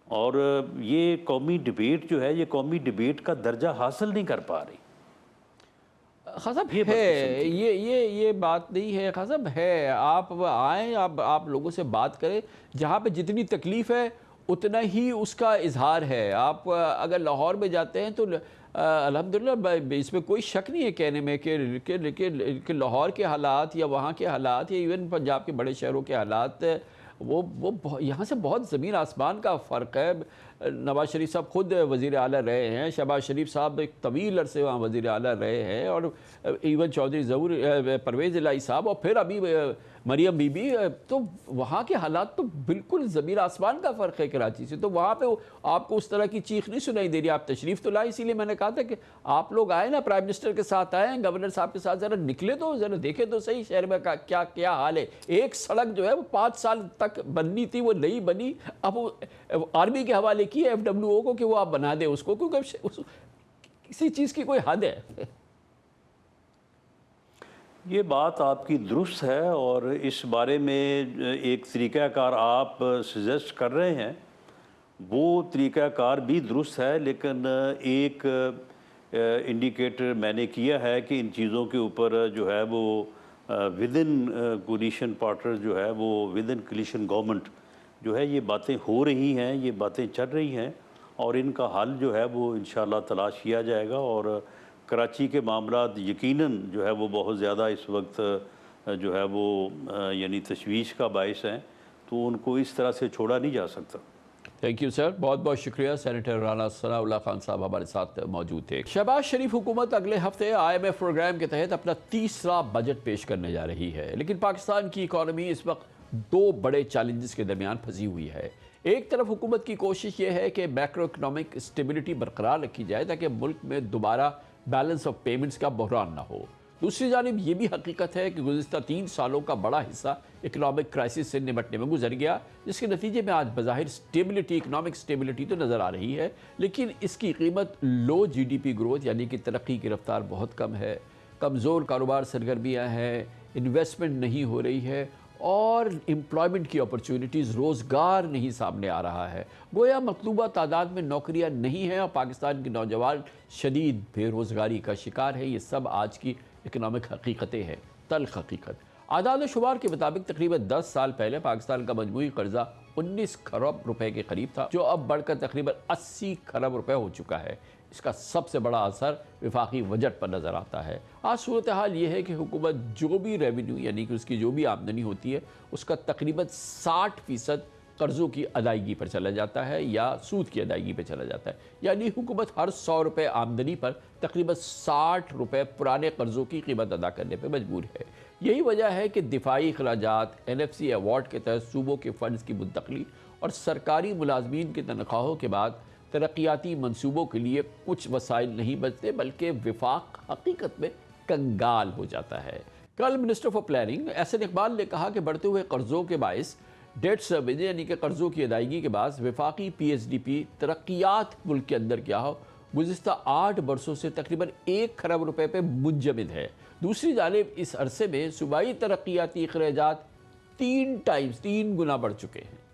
और ये कौमी डिबेट जो है ये कौमी डिबेट का दर्जा हासिल नहीं कर पा रही। ख़ासब है ये बात नहीं है, ख़ासब है, आप आएँ, आप लोगों से बात करें, जहाँ पे जितनी तकलीफ़ है उतना ही उसका इजहार है। आप अगर लाहौर में जाते हैं तो अल्हम्दुलिल्लाह इसमें कोई शक नहीं है कहने में कि लाहौर के हालात या वहाँ के हालात या इवन पंजाब के बड़े शहरों के हालात वो यहाँ से बहुत ज़मीन आसमान का फ़र्क है। नवाज़ शरीफ साहब ख़ुद वज़ीर आला रहे हैं, शहबाज शरीफ साहब एक तवील अरसे वहाँ वज़ीर आला रहे हैं, और इवन चौधरी ज़हूर परवेज़ इलाही साहब, और फिर अभी मरियम बीबी, तो वहाँ के हालात तो बिल्कुल ज़मीन आसमान का फ़र्क है कराची से। तो वहाँ पे आपको उस तरह की चीख नहीं सुनाई दे रही। आप तशरीफ़ तो लाए, इसीलिए मैंने कहा था कि आप लोग आए ना, प्राइम मिनिस्टर के साथ आए, गवर्नर साहब के साथ, ज़रा निकले तो ज़रा देखे तो सही शहर में क्या क्या हाल है। एक सड़क जो है वो 5 साल तक बननी थी, वो नहीं बनी, अब आर्मी के हवाले की है FWO को कि वो आप बना दें उसको, क्योंकि किसी चीज़ की कोई हद है। ये बात आपकी दुरुस्त है, और इस बारे में एक तरीक़ाकार आप सजेस्ट कर रहे हैं, वो तरीक़ाकार भी दुरुस्त है, लेकिन एक इंडिकेटर मैंने किया है कि इन चीज़ों के ऊपर जो है वो विद इन कोलिशन पार्टनर जो है वो विद इन कोलिशन गवर्नमेंट जो है ये बातें हो रही हैं, ये बातें चल रही हैं और इनका हल जो है वो इंशाल्लाह तलाश किया जाएगा। और कराची के मामला यकीनन जो है वो बहुत ज़्यादा इस वक्त जो है वो यानी तशवीश का बायस हैं, तो उनको इस तरह से छोड़ा नहीं जा सकता। थैंक यू सर, बहुत बहुत शुक्रिया। सेनेटर राना सनाउल्लाह खान साहब हमारे साथ मौजूद थे। शहबाज शरीफ हुकूमत अगले हफ्ते IMF प्रोग्राम के तहत अपना तीसरा बजट पेश करने जा रही है, लेकिन पाकिस्तान की इकॉनमी इस वक्त दो बड़े चैलेंजेस के दरमियान फंसी हुई है। एक तरफ हुकूमत की कोशिश ये है कि मैक्रो इकनॉमिक स्टेबिलिटी बरकरार रखी जाए ताकि मुल्क में दोबारा बैलेंस ऑफ पेमेंट्स का बहरान ना हो। दूसरी जानिब ये भी हकीकत है कि गुज़िश्ता 3 सालों का बड़ा हिस्सा इकनॉमिक क्राइसिस से निपटने में गुजर गया, जिसके नतीजे में आज बज़ाहिर स्टेबिलिटी, इकनॉमिक स्टेबिलिटी तो नज़र आ रही है, लेकिन इसकी कीमत लो GDP ग्रोथ यानी कि तरक्की की रफ्तार बहुत कम है, कमज़ोर कारोबार सरगर्मियाँ हैं, इन्वेस्टमेंट नहीं हो रही है और एम्प्लॉयमेंट की अपॉर्चुनिटीज़, रोज़गार नहीं सामने आ रहा है। गोया मतलूबा तादाद में नौकरियां नहीं हैं और पाकिस्तान के नौजवान शदीद बेरोज़गारी का शिकार है। ये सब आज की इकनॉमिक हकीकतें हैं, तल्ख हकीकत। आदाद शुमार के मुताबिक तकरीबन 10 साल पहले पाकिस्तान का मजमूई कर्जा 19 खरब रुपए के करीब था, जो अब बढ़कर तकरीबन 80 खरब रुपए हो चुका है। इसका सबसे बड़ा असर विफाकी बजट पर नज़र आता है। आज सूरत हाल ये है कि हुकूमत जो भी रेवेन्यू यानी कि उसकी जो भी आमदनी होती है उसका तकरीबन 60% कर्ज़ों की अदायगी पर चला जाता है या सूद की अदायगी पर चला जाता है। यानी हुकूमत हर 100 रुपये आमदनी पर तकरीबन 60 रुपये पुराने कर्ज़ों की कीमत अदा करने पर मजबूर है। यही वजह है कि दिफाई अखराजात, NFC अवार्ड के तहत सूबों के फ़ंड्स की मुंतकली और सरकारी मुलाजमीन की तनख्वाहों के बाद तरक्याती मनसूबों के लिए कुछ वसाइल नहीं बचते, बल्कि विफाक हकीकत में कंगाल हो जाता है। कल minister for planning Ahsan Iqbal ने कहा कि बढ़ते हुए कर्ज़ों के बायस डेट सर्विस यानी कि कर्ज़ों की अदायगी के बाद विफाकी PSDP तरक्यात मुल्क के अंदर क्या हो गुज़िश्ता 8 बरसों से तकरीबन 1 खरब रुपए पे मुंजमद है। दूसरी जानिब इस अरसे में सूबाई तरक्याती अखराजात 3 गुना बढ़ चुके हैं।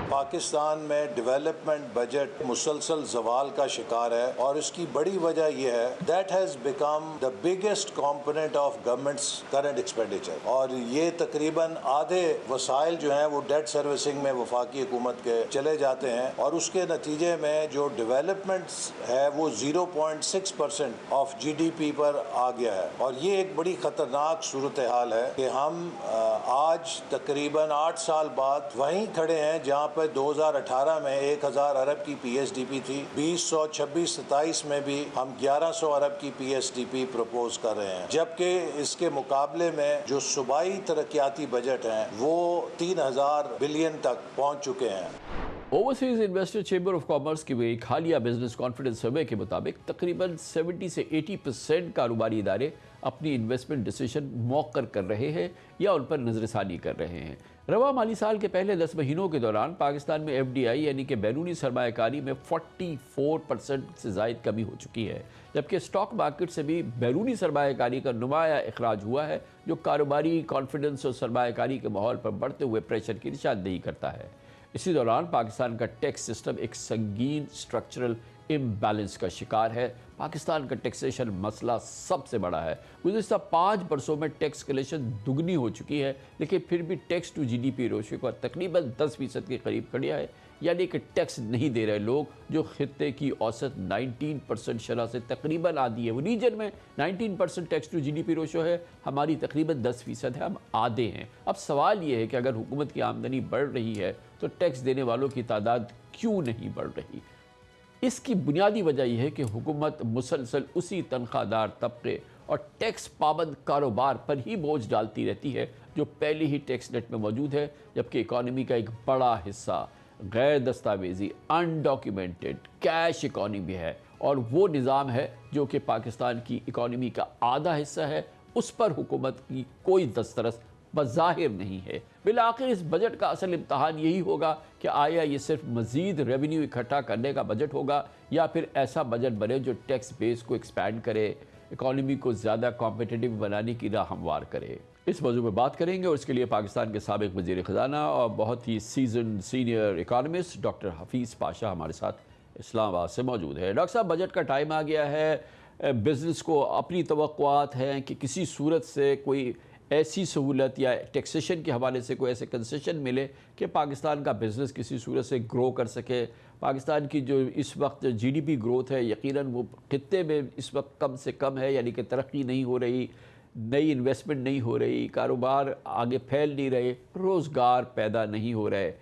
पाकिस्तान में डेवलपमेंट बजट मुसलसल जवाल का शिकार है और इसकी बड़ी वजह यह है that has become the biggest component of governments current expenditure और ये तकरीबन आधे वसाइल जो हैं वो डेट सर्विसिंग में वफाकी हुकूमत के चले जाते हैं और उसके नतीजे में जो डेवलपमेंट है वो 0.6% ऑफ GDP पर आ गया है और ये एक बड़ी ख़तरनाक सूरत हाल है कि हम आज तकरीबन 8 साल बाद वहीं खड़े हैं जहाँ पर 2018 में 1000 अरब की PSDP थी, 2026-27 में भी हम 1100 अरब की PSDP प्रपोज कर रहे हैं, जबकि इसके मुकाबले में जो सूबाई तरक्याती बजट हैं वो 3000 बिलियन तक पहुंच चुके हैं। Overseas investor chamber of commerce की एक हालिया बिजनेस कॉन्फिडेंस सर्वे के मुताबिक तकरीबन 70 से 80% कारोबारी इदारे अपनी इन्वेस्टमेंट डिसीजन मौकर कर रहे हैं या उन पर नजरसानी कर रहे हैं। रवा माली साल के पहले 10 महीनों के दौरान पाकिस्तान में FDI यानी कि बैरूनी सरमायाकारी में 44% से ज़ायद कमी हो चुकी है, जबकि स्टॉक मार्केट से भी बैरूनी सरमायाकारी का नुमाया अखराज हुआ है, जो कारोबारी कॉन्फिडेंस और सरमायाकारी के माहौल पर बढ़ते हुए प्रेशर की निशानदेही करता है। इसी दौरान पाकिस्तान का टैक्स सिस्टम एक संगीन स्ट्रक्चरल इम्बैलेंस का शिकार है। पाकिस्तान का टैक्सेशन मसला सबसे बड़ा है। गुज़िश्ता 5 बरसों में टैक्स कलेक्शन दुगनी हो चुकी है, लेकिन फिर भी टैक्स टू GDP रेशो का तकरीबन 10% के करीब खड़ा है, यानी कि टैक्स नहीं दे रहे लोग, जो खित्ते की औसत 19% शरह से तकरीबन आधी है। वो रीजन में 19% टैक्स टू GDP रेशो है, हमारी तकरीबन 10% है, हम आधे हैं। अब सवाल ये है कि अगर हुकूमत की आमदनी बढ़ रही है तो टैक्स देने वालों की तादाद क्यों नहीं बढ़ रही? इसकी बुनियादी वजह यह है कि हुकूमत मुसलसल उसी तनख्वाहदार तबके और टैक्स पाबंद कारोबार पर ही बोझ डालती रहती है जो पहले ही टैक्स नेट में मौजूद है, जबकि इकॉनमी का एक बड़ा हिस्सा गैर दस्तावेजी अनडॉक्यूमेंटेड कैश इकॉनमी है और वो निज़ाम है जो कि पाकिस्तान की इकॉनमी का आधा हिस्सा है। उस पर हुकूमत की कोई दस्तरस बज़ाहिर नहीं है। बिलाखिर इस बजट का असल इम्तहान यही होगा कि आया ये सिर्फ मज़ीद रेवेन्यू इकट्ठा करने का बजट होगा या फिर ऐसा बजट बने जो टैक्स बेस को एक्सपैंड करे, इकॉनमी को ज़्यादा कॉम्पिटिटिव बनाने की राह हमवार करे। इस मौजू पर बात करेंगे और इसके लिए पाकिस्तान के साबिक वज़ीर ख़जाना और बहुत ही seasoned senior economist doctor Hafeez Pasha हमारे साथ इस्लामाबाद से मौजूद है। डॉक्टर साहब, बजट का टाइम आ गया है, बिज़नेस को अपनी तवक्कुआत हैं कि किसी सूरत से कोई ऐसी सहूलत या टैक्सेशन के हवाले से कोई ऐसे कंसेशन मिले कि पाकिस्तान का बिज़नेस किसी सूरत से ग्रो कर सके। पाकिस्तान की जो इस वक्त GDP ग्रोथ है यकीनन वो खित्ते में इस वक्त कम से कम है, यानी कि तरक्की नहीं हो रही, नई इन्वेस्टमेंट नहीं हो रही, कारोबार आगे फैल नहीं रहे, रोज़गार पैदा नहीं हो रहे।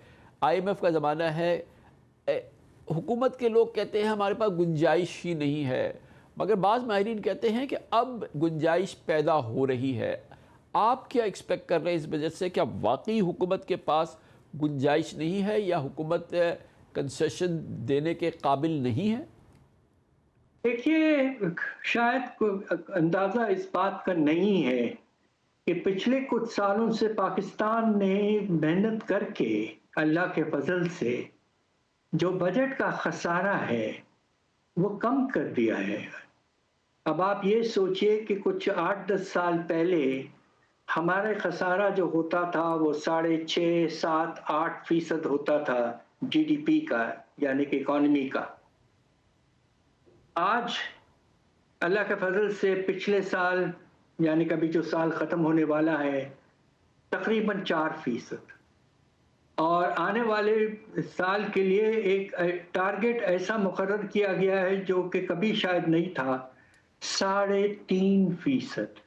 IMF का ज़माना है, हुकूमत के लोग कहते हैं हमारे पास गुंजाइश ही नहीं है, मगर बाज़ माहिरीन कहते हैं कि अब गुंजाइश पैदा हो रही है। आप क्या एक्सपेक्ट कर रहे हैं इस बजट से? क्या वाकई हुकूमत के पास गुंजाइश नहीं है या हुकूमत कंसेशन देने के काबिल नहीं है? देखिए, शायद कोई अंदाज़ा इस बात का नहीं है कि पिछले कुछ सालों से पाकिस्तान ने मेहनत करके अल्लाह के फजल से जो बजट का खसारा है वो कम कर दिया है। अब आप ये सोचिए कि कुछ 8-10 साल पहले हमारे खसारा जो होता था वो 6.5-7-8% होता था GDP का, यानी कि इकॉनमी का। आज अल्लाह के फजल से पिछले साल, यानी कभी जो साल ख़त्म होने वाला है, तकरीबन 4%, और आने वाले साल के लिए एक टारगेट ऐसा मुकर्रर किया गया है जो कि कभी शायद नहीं था, 3.5%।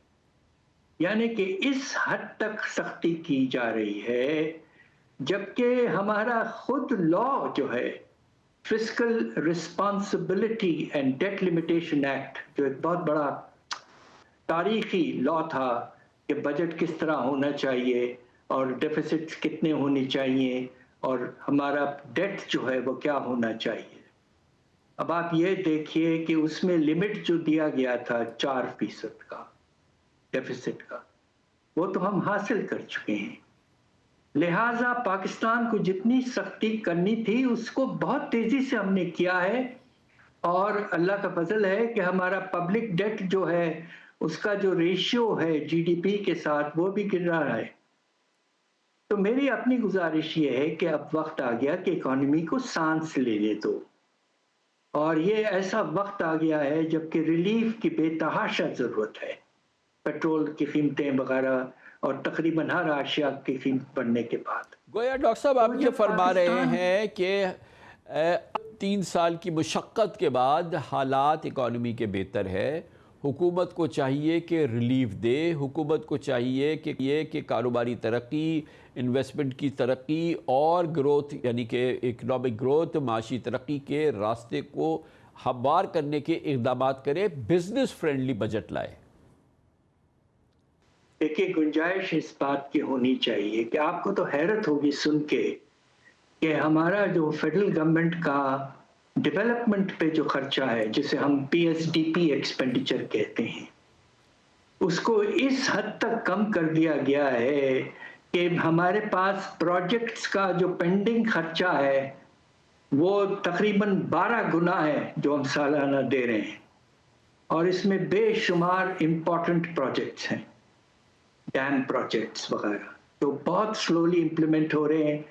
यानी कि इस हद तक सख्ती की जा रही है, जबकि हमारा खुद लॉ जो है fiscal responsibility and debt limitation act, जो एक बहुत बड़ा तारीखी लॉ था कि बजट किस तरह होना चाहिए और डेफिसिट्स कितने होने चाहिए और हमारा डेट जो है वो क्या होना चाहिए। अब आप ये देखिए कि उसमें लिमिट जो दिया गया था 4% का डेफिसिट का, वो तो हम हासिल कर चुके हैं। लिहाजा पाकिस्तान को जितनी सख्ती करनी थी उसको बहुत तेजी से हमने किया है, और अल्लाह का फजल है कि हमारा पब्लिक डेट जो है उसका जो रेशियो है GDP के साथ वो भी गिर रहा है। तो मेरी अपनी गुजारिश ये है कि अब वक्त आ गया कि इकॉनमी को सांस लेने दो, और ये ऐसा वक्त आ गया है जबकि रिलीफ की बेतहाशा ज़रूरत है। पेट्रोल की कीमतें वगैरह और तकरीबन हर आशिया की कीमत बढ़ने के बाद, गोया डॉक्टर साहब आप ये फरमा रहे हैं कि 3 साल की मुशक्क़त के बाद हालात इकॉनमी के बेहतर है, हुकूमत को चाहिए कि रिलीफ दे, हुकूमत को चाहिए कि कारोबारी तरक्की, इन्वेस्टमेंट की तरक्की और ग्रोथ, यानी कि इकनॉमिक ग्रोथ, माशी तरक्की के रास्ते को हमवार करने के इक़दाम करे, बिजनेस फ्रेंडली बजट लाए। देखिए, गुंजाइश इस बात की होनी चाहिए कि आपको तो हैरत होगी सुन के कि हमारा जो फेडरल गवर्नमेंट का डेवलपमेंट पे जो खर्चा है, जिसे हम PSDP एक्सपेंडिचर कहते हैं, उसको इस हद तक कम कर दिया गया है कि हमारे पास प्रोजेक्ट्स का जो पेंडिंग खर्चा है वो तकरीबन 12 गुना है जो हम सालाना दे रहे हैं, और इसमें बेशुमार इम्पोर्टेंट प्रोजेक्ट्स हैं, डैम प्रोजेक्ट्स वगैरह तो बहुत स्लोली इम्प्लीमेंट हो रहे हैं।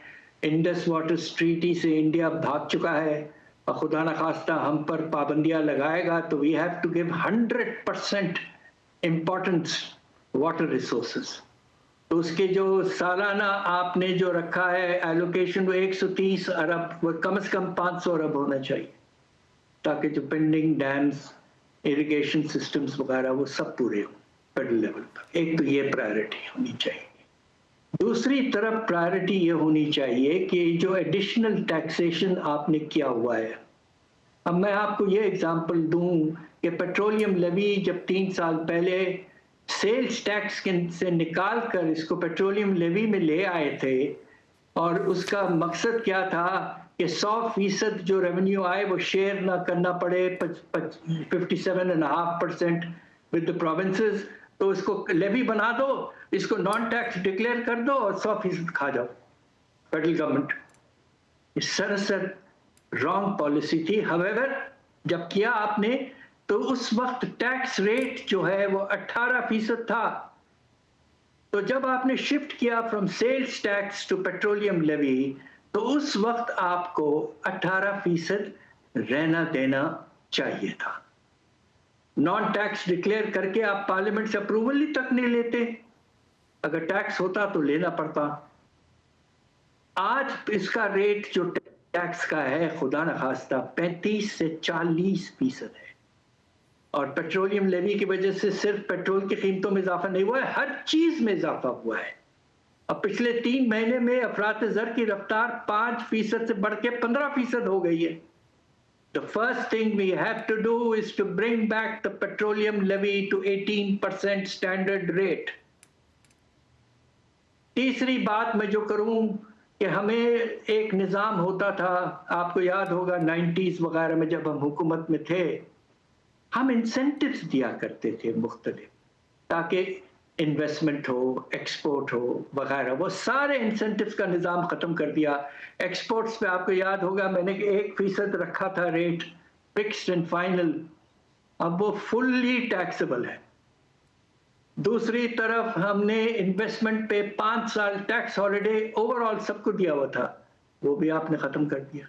इंडस वाटर ट्रीटी से इंडिया भाग चुका है, और खुदा न खास्ता हम पर पाबंदियां लगाएगा तो we have to give 100% importance water resources. तो उसके जो सालाना आपने जो रखा है एलोकेशन वो 130 अरब, वो कम से कम 500 अरब होना चाहिए, ताकि जो पेंडिंग डैम्स, इरिगेशन सिस्टम्स वगैरह वो सब पूरे हों फेडरल लेवल पर। एक तो ये प्रायोरिटी होनी चाहिए। दूसरी तरफ प्रायोरिटी ये होनी चाहिए कि जो एडिशनल टैक्सेशन आपने किया हुआ है, अब मैं आपको ये एग्जांपल दूं कि पेट्रोलियम लेवी जब 3 साल पहले सेल्स टैक्स से निकाल कर इसको पेट्रोलियम लेवी में ले आए थे, और उसका मकसद क्या था कि 100% जो रेवेन्यू आए वो शेयर ना करना पड़े 57.5% विद द प्रोविंसेस, तो इसको लेवी बना दो, इसको नॉन टैक्स डिक्लेयर कर दो और 100% खा जाओ फेडरल गवर्नमेंट। इस सरासर रॉन्ग पॉलिसी थी। हावेवर जब किया आपने तो उस वक्त टैक्स रेट जो है वो 18% था, तो जब आपने शिफ्ट किया from sales tax to petroleum levy, तो उस वक्त आपको 18% रहना देना चाहिए था। नॉन टैक्स डिक्लेयर करके आप पार्लियामेंट से अप्रूवल ही तक नहीं लेते। अगर टैक्स होता तो लेना पड़ता। आज इसका रेट जो टैक्स का है खुदा न खास्ता 35 से 40% है, और पेट्रोलियम लेवी की वजह से सिर्फ पेट्रोल की कीमतों में इजाफा नहीं हुआ है, हर चीज में इजाफा हुआ है। अब पिछले 3 महीने में अफरात-ए-ज़र की रफ्तार 5% से बढ़ के 15% हो गई है। The first thing we have to do is to bring back the petroleum levy to 18% standard rate. तीसरी बात मैं जो करूं कि हमें एक निज़ाम होता था, आपको याद होगा 90s वगैरह में जब हम हुकूमत में थे, हम इंसेंटिव्स दिया करते थे मुख्तलिफ, ताकि इन्वेस्टमेंट हो, एक्सपोर्ट हो वगैरह। वो सारे इंसेंटिव्स का निज़ाम ख़त्म कर दिया। एक्सपोर्ट्स पे आपको याद होगा मैंने 1% रखा था रेट, फिक्स्ड एंड फाइनल, अब वो फुल्ली टैक्सेबल है। दूसरी तरफ हमने इन्वेस्टमेंट पे 5 साल टैक्स हॉलिडे ओवरऑल सबको दिया हुआ था, वो भी आपने ख़त्म कर दिया।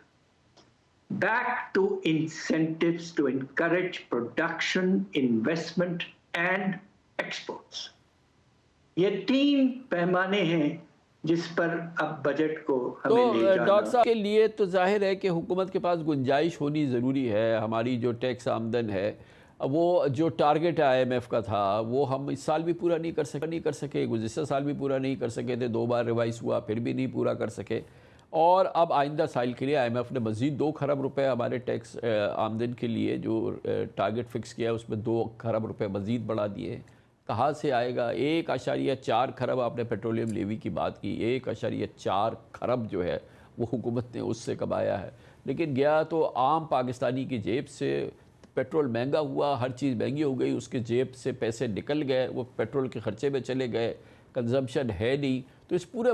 Back to incentives to encourage production, investment and exports. ये 3 पैमाने हैं जिस पर अब बजट को हमें ले जाना। डॉक्टर साहब के लिए तो जाहिर है कि हुकूमत के पास गुंजाइश होनी ज़रूरी है। हमारी जो टैक्स आमदन है, वो जो टारगेट IMF का था वो हम इस साल भी पूरा नहीं कर सके, गुज़िश्ता साल भी पूरा नहीं कर सके थे, 2 बार रिवाइज़ हुआ फिर भी नहीं पूरा कर सके। और अब आइंदा साल के लिए IMF ने मज़ीद 2 खरब रुपए हमारे टैक्स आमदन के लिए जो टारगेट फ़िक्स किया उसमें 2 खरब रुपए मज़ीद बढ़ा दिए। कहाँ से आएगा? 1.4 खरब आपने पेट्रोलियम लेवी की बात की, 1.4 खरब जो है वो हुकूमत ने उससे कमाया है, लेकिन गया तो आम पाकिस्तानी की जेब से। पेट्रोल महंगा हुआ, हर चीज़ महंगी हो गई, उसके जेब से पैसे निकल गए, वो पेट्रोल के ख़र्चे में चले गए, कंजम्पशन है नहीं। तो इस पूरे